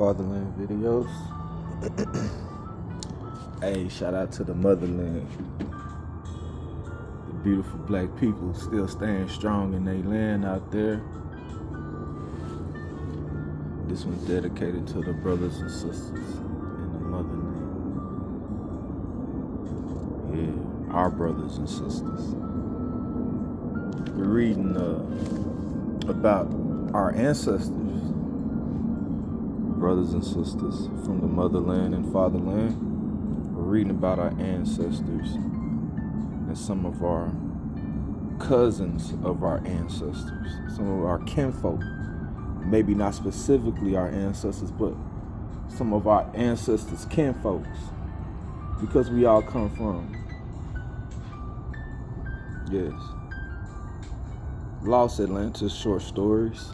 Fatherland videos. Hey, shout out to the motherland. The beautiful black people still staying strong in their land out there. This one's dedicated to the brothers and sisters in the motherland. Yeah, our brothers and sisters. We're reading about our ancestors, brothers and sisters from the motherland and fatherland. We're reading about our ancestors and some of our cousins of our ancestors, some of our kinfolk. Maybe not specifically our ancestors, but some of our ancestors' kinfolks, because we all come from, yes, Lost Atlantis short stories.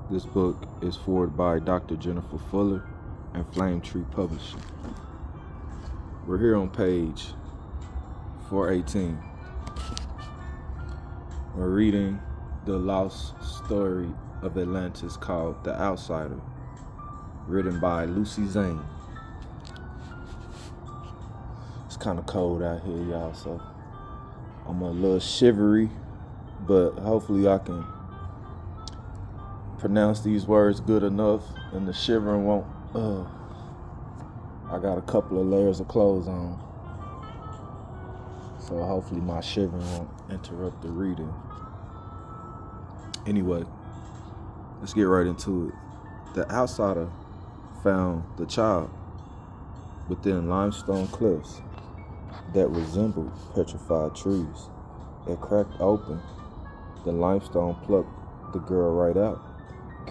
This book is forwarded by Dr. Jennifer Fuller and Flame Tree Publishing. We're here on page 418. We're reading the lost story of Atlantis called The Outsider, written by Lucy Zhang. It's kind of cold out here, y'all, so I'm a little shivery, but hopefully I can pronounce these words good enough and the shivering won't I got a couple of layers of clothes on, so hopefully my shivering won't interrupt the reading. Anyway, let's get right into it. The outsider found the child within limestone cliffs that resembled petrified trees. It cracked open. The limestone plucked the girl right out,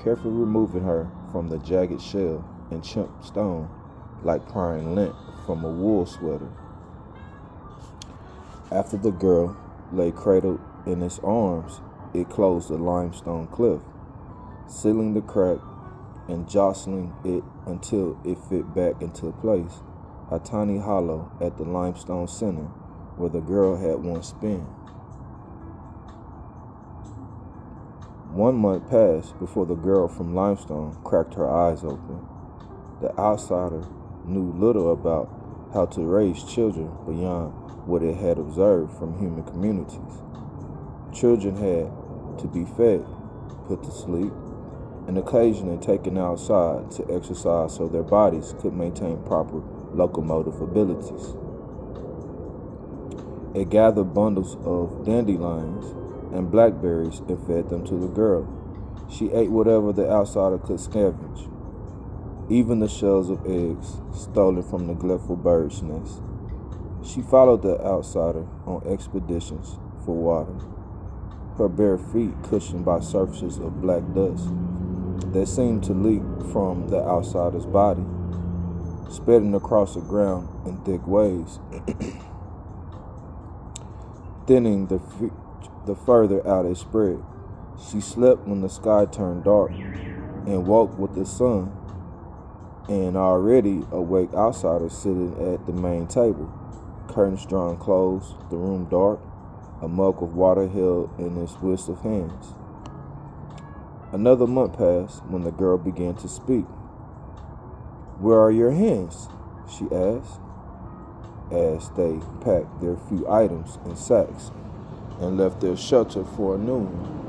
carefully removing her from the jagged shell and chipped stone like prying lint from a wool sweater. After the girl lay cradled in its arms, it closed the limestone cliff, sealing the crack and jostling it until it fit back into place, a tiny hollow at the limestone center where the girl had once been. 1 month passed before the girl from limestone cracked her eyes open. The outsider knew little about how to raise children beyond what it had observed from human communities. Children had to be fed, put to sleep, and occasionally taken outside to exercise so their bodies could maintain proper locomotive abilities. It gathered bundles of dandelions and blackberries and fed them to the girl. She ate whatever the outsider could scavenge, even the shells of eggs stolen from neglectful bird's nests. She followed the outsider on expeditions for water, her bare feet cushioned by surfaces of black dust that seemed to leak from the outsider's body, spreading across the ground in thick waves, thinning the further out it spread. She slept when the sky turned dark and woke with the sun, and already awake outsider sitting at the main table, curtains drawn close, the room dark, a mug of water held in its whisk of hands. Another month passed when the girl began to speak. "Where are your hands?" she asked, as they packed their few items in sacks and left their shelter for a new one.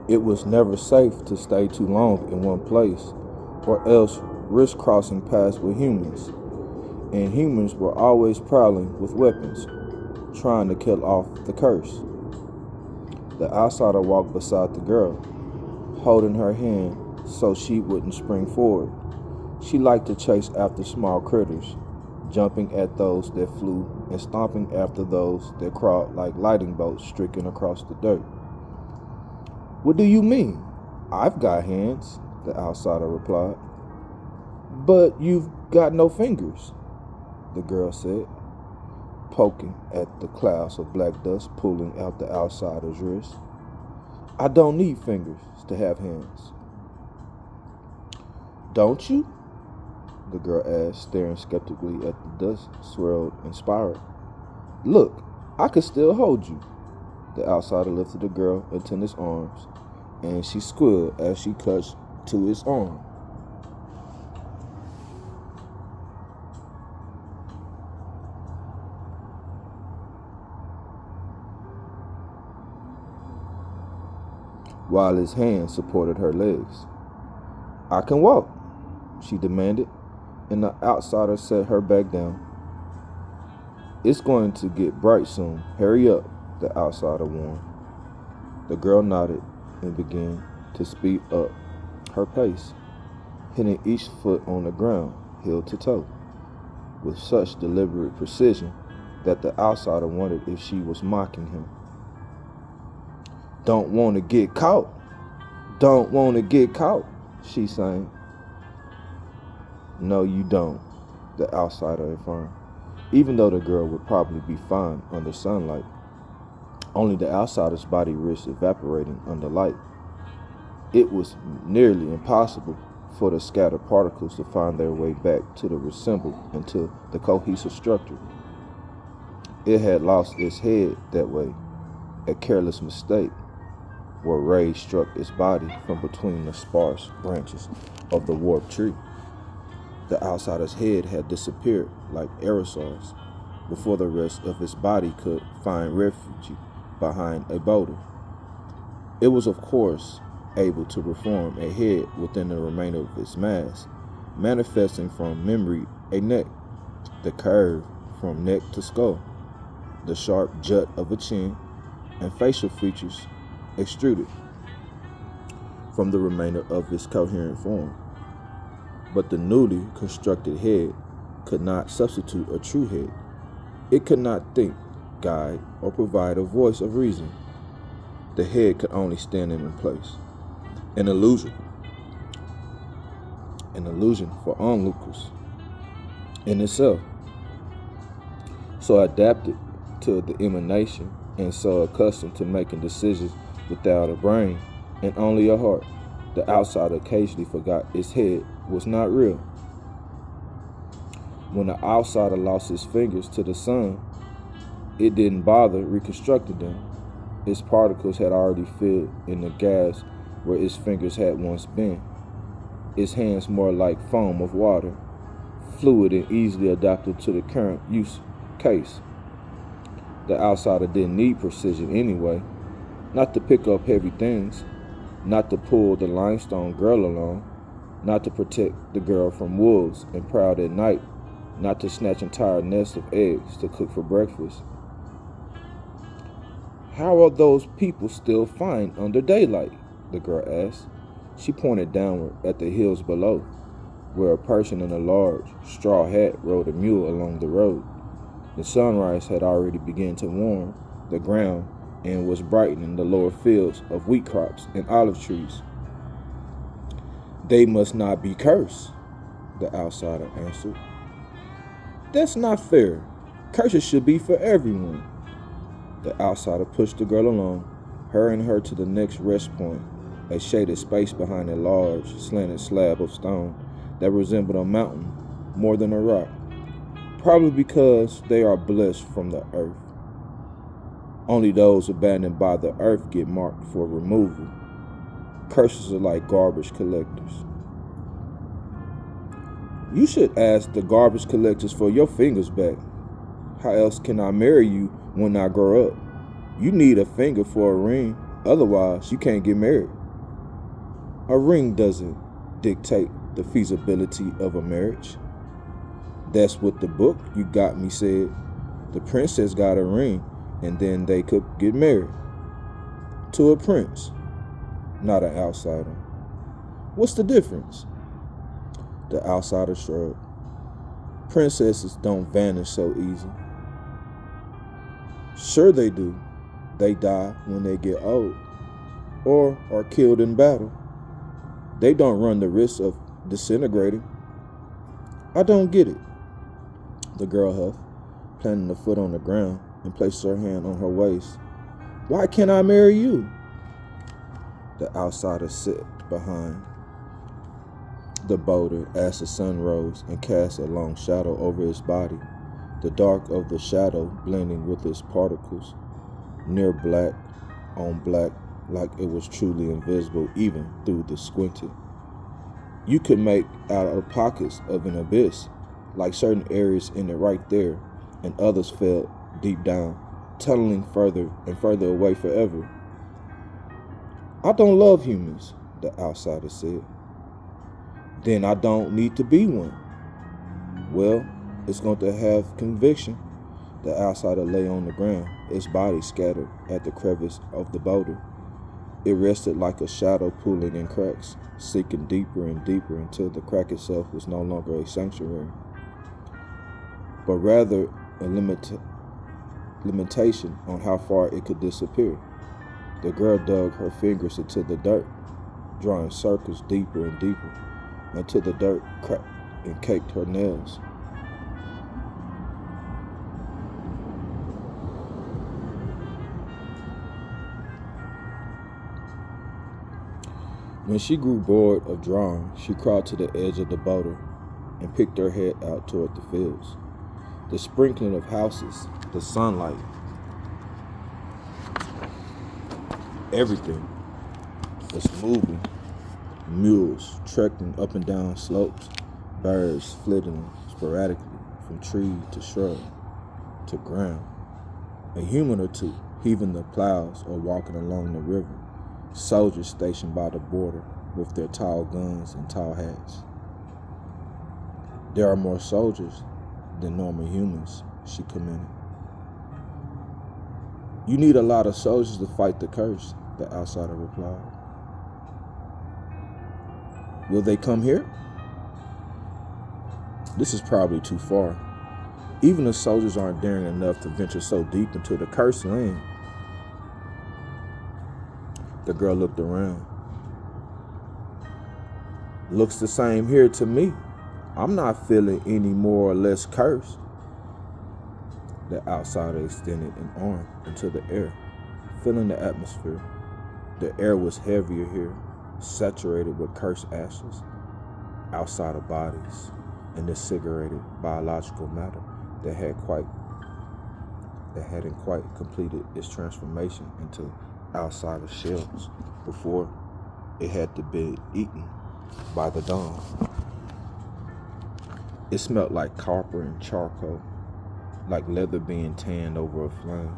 It was never safe to stay too long in one place, or else risk crossing paths with humans, and humans were always prowling with weapons, trying to kill off the curse. The outsider walked beside the girl, holding her hand so she wouldn't spring forward. She liked to chase after small critters, jumping at those that flew and stomping after those that crawled like lightning bolts streaking across the dirt. "What do you mean? I've got hands," the outsider replied. "But you've got no fingers," the girl said, poking at the clouds of black dust pulling out the outsider's wrist. "I don't need fingers to have hands." "Don't you?" the girl asked, staring skeptically at the dust swirled and spiraled. "Look, I could still hold you." The outsider lifted the girl into his arms, and she squealed as she clutched to his arm. While his hands supported her legs. "I can walk," she demanded, and the outsider set her back down. "It's going to get bright soon. Hurry up," the outsider warned. The girl nodded and began to speed up her pace, hitting each foot on the ground, heel to toe, with such deliberate precision that the outsider wondered if she was mocking him. "Don't want to get caught. Don't want to get caught," she sang. "No, you don't," the outsider affirmed, even though the girl would probably be fine under sunlight. Only the outsider's body risked evaporating under light. It was nearly impossible for the scattered particles to find their way back to the resembled into the cohesive structure. It had lost its head that way, a careless mistake, where rays struck its body from between the sparse branches of the warped tree. The outsider's head had disappeared like aerosols before the rest of its body could find refuge behind a boulder. It was, of course, able to reform a head within the remainder of its mass, manifesting from memory a neck, the curve from neck to skull, the sharp jut of a chin, and facial features extruded from the remainder of its coherent form. But the newly constructed head could not substitute a true head. It could not think, guide, or provide a voice of reason. The head could only stand in place. An illusion for onlookers in itself. So adapted to the emanation and so accustomed to making decisions without a brain and only a heart, the outsider occasionally forgot its head was not real. When the outsider lost his fingers to the sun, it didn't bother reconstructing them. Its particles had already filled in the gaps where its fingers had once been. Its hands more like foam of water, fluid and easily adapted to the current use case. The outsider didn't need precision anyway, not to pick up heavy things, not to pull the limestone girl along, not to protect the girl from wolves and prowl at night, not to snatch entire nests of eggs to cook for breakfast. "How are those people still fine under daylight?" the girl asked. She pointed downward at the hills below, where a person in a large straw hat rode a mule along the road. The sunrise had already begun to warm the ground and was brightening the lower fields of wheat crops and olive trees. "They must not be cursed," the outsider answered. "That's not fair. Curses should be for everyone." The outsider pushed the girl along, hurrying her to the next rest point, a shaded space behind a large, slanted slab of stone that resembled a mountain more than a rock, probably because they are blessed from the earth. Only those abandoned by the earth get marked for removal. Curses are like garbage collectors. "You should ask the garbage collectors for your fingers back. How else can I marry you when I grow up? You need a finger for a ring, otherwise you can't get married." "A ring doesn't dictate the feasibility of a marriage." "That's what the book you got me said. The princess got a ring, and then they could get married." "To a prince, not an outsider." What's the difference? The outsider shrugged. Princesses don't vanish so easy. Sure they do. They die when they get old or are killed in battle. They don't run the risk of disintegrating. I don't get it. The girl huffed, planting a foot on the ground, and placed her hand on her waist. Why can't I marry you? The outsider sat behind the boulder as the sun rose and cast a long shadow over his body, the dark of the shadow blending with its particles, near black on black, like it was truly invisible even through the squinted. You could make out of the pockets of an abyss, like certain areas in it right there, and others fell deep down, tunneling further and further away forever. I don't love humans, the outsider said. Then I don't need to be one. Well, it's going to have conviction. The outsider lay on the ground, its body scattered at the crevice of the boulder. It rested like a shadow pooling in cracks, sinking deeper and deeper until the crack itself was no longer a sanctuary, but rather a limitation on how far it could disappear. The girl dug her fingers into the dirt, drawing circles deeper and deeper, until the dirt cracked and caked her nails. When she grew bored of drawing, she crawled to the edge of the boulder and picked her head out toward the fields. The sprinkling of houses, the sunlight, everything was moving. Mules trekking up and down slopes, birds flitting sporadically from tree to shrub to ground, a human or two heaving the plows or walking along the river, soldiers stationed by the border with their tall guns and tall hats. There are more soldiers than normal humans, she commented. You need a lot of soldiers to fight the curse, the outsider replied. Will they come here? This is probably too far. Even the soldiers aren't daring enough to venture so deep into the cursed land. The girl looked around. Looks the same here to me. I'm not feeling any more or less cursed. The outsider extended an arm into the air, filling the atmosphere. The air was heavier here, saturated with cursed ashes, outsider bodies, and disintegrated biological matter that hadn't quite completed its transformation into outsider shells before it had to be eaten by the dawn. It smelled like copper and charcoal, like leather being tanned over a flame.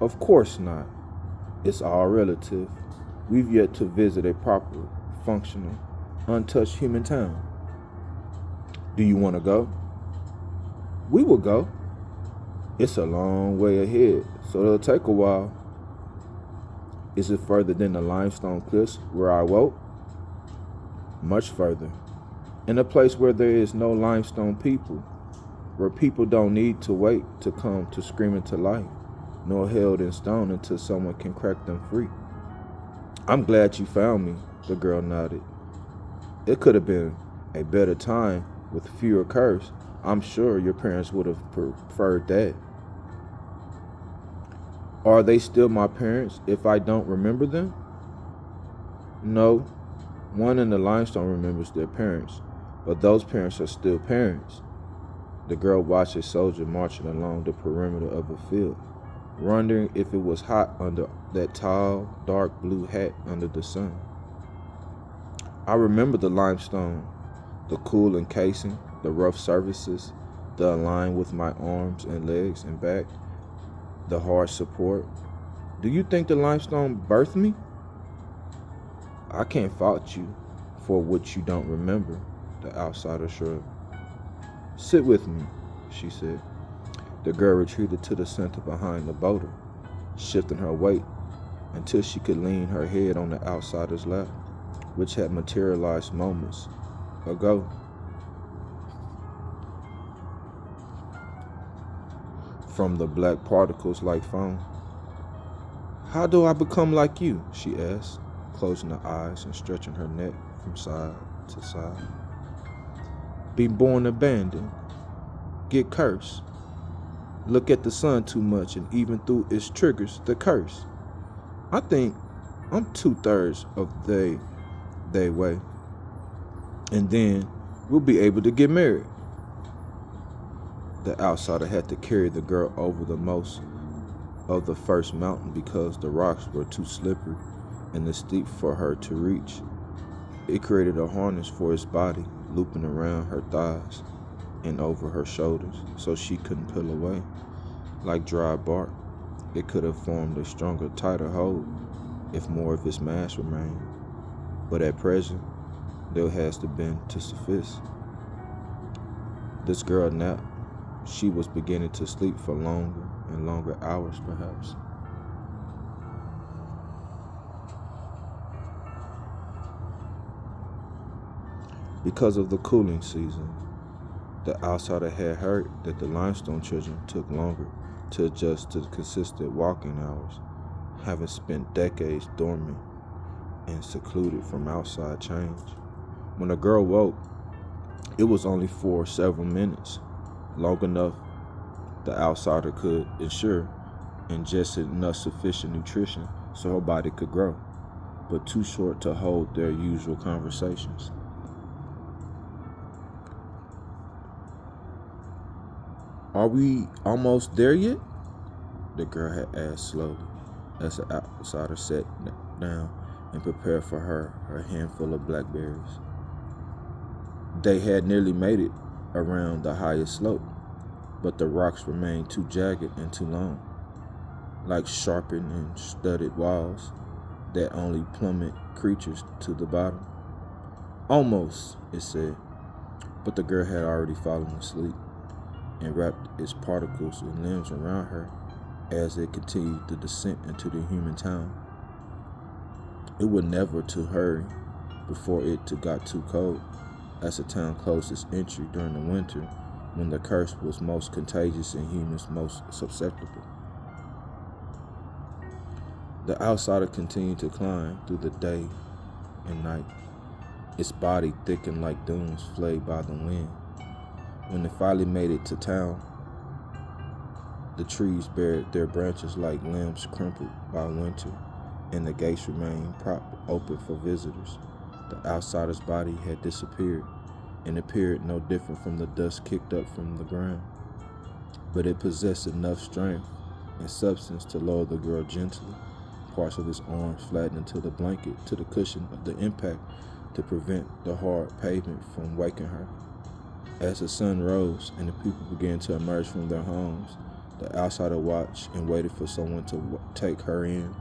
Of course not. It's all relative. We've yet to visit a proper, functional, untouched human town. Do you want to go? We will go. It's a long way ahead, so it'll take a while. Is it further than the limestone cliffs where I woke? Much further. In a place where there is no limestone people, where people don't need to wait to come to scream into life, nor held in stone until someone can crack them free. I'm glad you found me, the girl nodded. It could have been a better time with fewer curves. I'm sure your parents would have preferred that. Are they still my parents if I don't remember them? No. One in the limestone remembers their parents, but those parents are still parents. The girl watched a soldier marching along the perimeter of a field, wondering if it was hot under that tall, dark blue hat under the sun. I remember the limestone, the cool encasing, the rough surfaces, the align with my arms and legs and back, the hard support. Do you think the limestone birthed me? I can't fault you for what you don't remember, the outsider shrugged. Sit with me, she said. The girl retreated to the center behind the boulder, shifting her weight until she could lean her head on the outsider's lap. which had materialized moments ago. From the black particles like foam. "How do I become like you?" she asked, closing her eyes and stretching her neck from side to side. "Be born abandoned. Get cursed. Look at the sun too much, and even through its triggers, the curse. I think I'm 2/3 of they way. And then we'll be able to get married." The outsider had to carry the girl over the most of the first mountain because the rocks were too slippery and steep for her to reach. It created a harness for his body, looping around her thighs and over her shoulders so she couldn't pull away. Like dry bark, it could have formed a stronger, tighter hold if more of its mass remained. But at present, there has to been to suffice. This girl napped. She was beginning to sleep for longer and longer hours, perhaps. Because of the cooling season, the outsider had heard that the limestone children took longer to adjust to the consistent walking hours, having spent decades dormant and secluded from outside change. When the girl woke, it was only for several minutes, long enough the outsider could ensure ingested enough sufficient nutrition so her body could grow, but too short to hold their usual conversations. "Are we almost there yet?" the girl had asked slowly, as the outsider sat down and prepared for her handful of blackberries. They had nearly made it around the highest slope, but the rocks remained too jagged and too long, like sharpened and studded walls that only plummet creatures to the bottom. "Almost," it said, but the girl had already fallen asleep and wrapped its particles and limbs around her as it continued the descent into the human town. It would never to hurry before it got too cold, as the town closed its entry during the winter when the curse was most contagious and humans most susceptible. The outsider continued to climb through the day and night, its body thickened like dunes flayed by the wind. When it finally made it to town, the trees bared their branches like limbs crumpled by winter, and the gates remained propped open for visitors. The outsider's body had disappeared and appeared no different from the dust kicked up from the ground, but it possessed enough strength and substance to lower the girl gently, parts of its arms flattened into the blanket to the cushion of the impact to prevent the hard pavement from waking her. As the sun rose and the people began to emerge from their homes, the outsider watched and waited for someone to take her in.